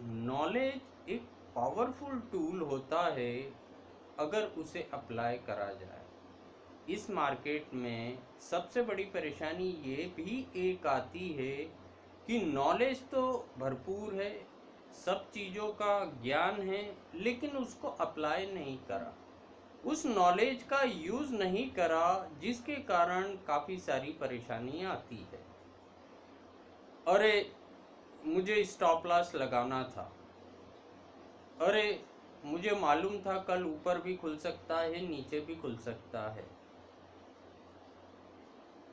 Knowledge एक powerful tool होता है अगर उसे अप्लाई करा जाए। इस मार्केट में सबसे बड़ी परेशानी ये भी एक आती है कि नॉलेज तो भरपूर है, सब चीज़ों का ज्ञान है, लेकिन उसको अप्लाई नहीं करा, उस नॉलेज का यूज़ नहीं करा, जिसके कारण काफ़ी सारी परेशानियाँ आती है। अरे, मुझे स्टॉप लॉस लगाना था। अरे, मुझे मालूम था कल ऊपर भी खुल सकता है, नीचे भी खुल सकता है।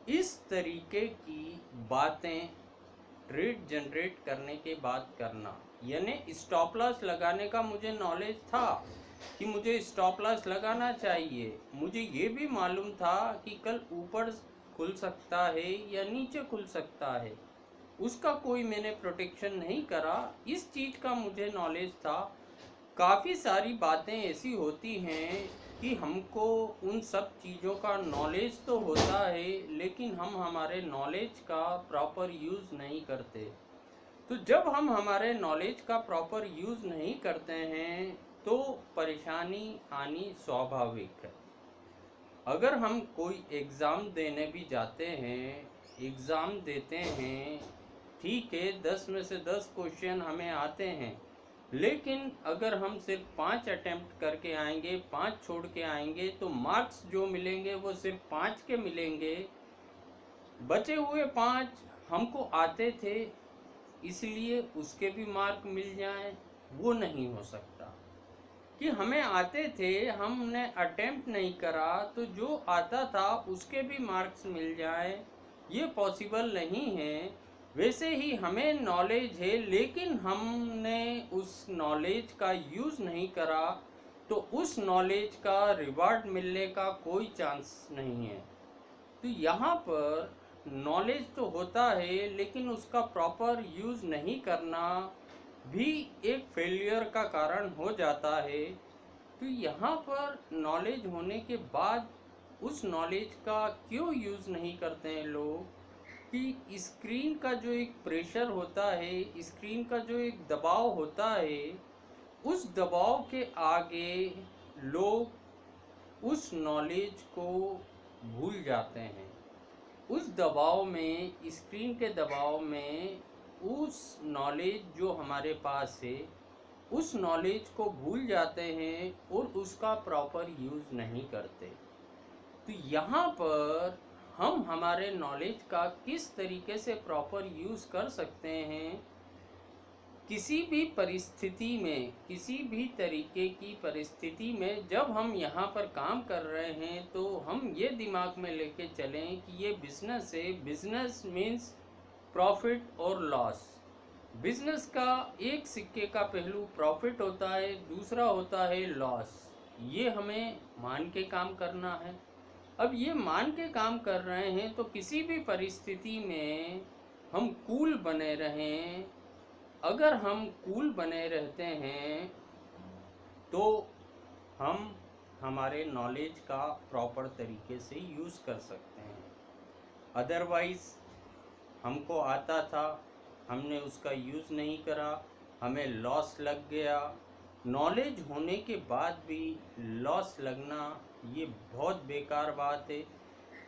इस तरीके की बातें ट्रेड जनरेट करने के बाद करना, यानी स्टॉप लॉस लगाने का मुझे नॉलेज था कि मुझे स्टॉप लॉस लगाना चाहिए। मुझे ये भी मालूम था कि कल ऊपर खुल सकता है या नीचे खुल सकता है, उसका कोई मैंने प्रोटेक्शन नहीं करा, इस चीज़ का मुझे नॉलेज था। काफ़ी सारी बातें ऐसी होती हैं कि हमको उन सब चीज़ों का नॉलेज तो होता है, लेकिन हम हमारे नॉलेज का प्रॉपर यूज़ नहीं करते। तो जब हम हमारे नॉलेज का प्रॉपर यूज़ नहीं करते हैं तो परेशानी आनी स्वाभाविक है। अगर हम कोई एग्ज़ाम देने भी जाते हैं, एग्ज़ाम देते हैं, ठीक है, 10 में से 10 क्वेश्चन हमें आते हैं, लेकिन अगर हम सिर्फ 5 अटेम्प्ट करके आएंगे, 5 छोड़ के आएंगे, तो मार्क्स जो मिलेंगे वो सिर्फ 5 के मिलेंगे। बचे हुए 5 हमको आते थे, इसलिए उसके भी मार्क मिल जाएं, वो नहीं हो सकता। कि हमें आते थे, हमने अटेम्प्ट नहीं करा, तो जो आता था उसके भी मार्क्स मिल जाए, ये पॉसिबल नहीं है। वैसे ही हमें नॉलेज है, लेकिन हमने उस नॉलेज का यूज़ नहीं करा, तो उस नॉलेज का रिवार्ड मिलने का कोई चांस नहीं है। तो यहाँ पर नॉलेज तो होता है, लेकिन उसका प्रॉपर यूज़ नहीं करना भी एक फेलियर का कारण हो जाता है। तो यहाँ पर नॉलेज होने के बाद उस नॉलेज का क्यों यूज़ नहीं करते हैं लोग, कि स्क्रीन का जो एक प्रेशर होता है, स्क्रीन का जो एक दबाव होता है, उस दबाव के आगे लोग उस नॉलेज को भूल जाते हैं। उस दबाव में, स्क्रीन के दबाव में, उस नॉलेज जो हमारे पास है, उस नॉलेज को भूल जाते हैं और उसका प्रॉपर यूज़ नहीं करते। तो यहाँ पर हम हमारे नॉलेज का किस तरीके से प्रॉपर यूज़ कर सकते हैं, किसी भी परिस्थिति में, किसी भी तरीके की परिस्थिति में जब हम यहाँ पर काम कर रहे हैं, तो हम ये दिमाग में लेके चलें कि ये बिज़नेस है। बिज़नेस मीन्स प्रॉफिट और लॉस। बिज़नेस का एक सिक्के का पहलू प्रॉफिट होता है, दूसरा होता है लॉस। ये हमें मान के काम करना है। अब ये मान के काम कर रहे हैं, तो किसी भी परिस्थिति में हम कूल बने रहें। अगर हम कूल बने रहते हैं तो हम हमारे नॉलेज का प्रॉपर तरीके से यूज़ कर सकते हैं। अदरवाइज़ हमको आता था, हमने उसका यूज़ नहीं करा, हमें लॉस लग गया। नॉलेज होने के बाद भी लॉस लगना, ये बहुत बेकार बात है।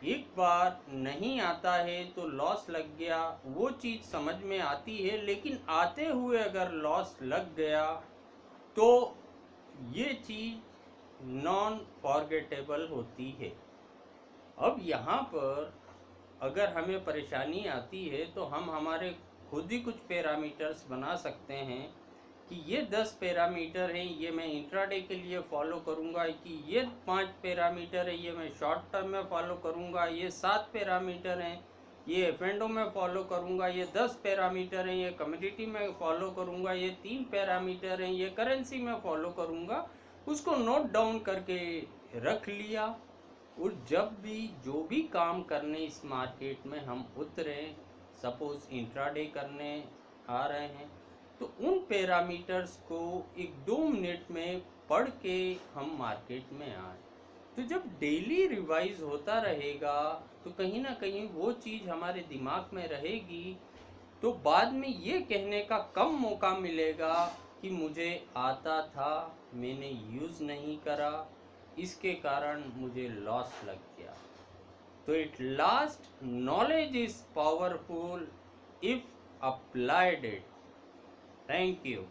एक बार नहीं आता है तो लॉस लग गया, वो चीज़ समझ में आती है, लेकिन आते हुए अगर लॉस लग गया तो ये चीज़ नॉन फॉरगेटेबल होती है। अब यहाँ पर अगर हमें परेशानी आती है तो हम हमारे खुद ही कुछ पैरामीटर्स बना सकते हैं कि ये 10 पैरामीटर हैं, ये मैं इंट्राडे के लिए फॉलो करूँगा, कि ये 5 पैरामीटर है, ये मैं शॉर्ट टर्म में फॉलो करूँगा, ये 7 पैरामीटर हैं, ये एफ&ओ में फॉलो करूँगा, ये 10 पैरामीटर हैं, ये कमोडिटी में फॉलो करूँगा, ये 3 पैरामीटर हैं, ये करेंसी में फॉलो करूँगा। उसको नोट डाउन करके रख लिया, और जब भी जो भी काम करने इस मार्केट में हम उतरें, सपोज़ इंट्राडे करने आ रहे हैं, तो उन पैरामीटर्स को 1-2 मिनट में पढ़ के हम मार्केट में आए। तो जब डेली रिवाइज होता रहेगा, तो कहीं ना कहीं वो चीज़ हमारे दिमाग में रहेगी तो बाद में ये कहने का कम मौका मिलेगा कि मुझे आता था, मैंने यूज़ नहीं करा, इसके कारण मुझे लॉस लग गया। तो at last knowledge is powerful if applied it. Thank you.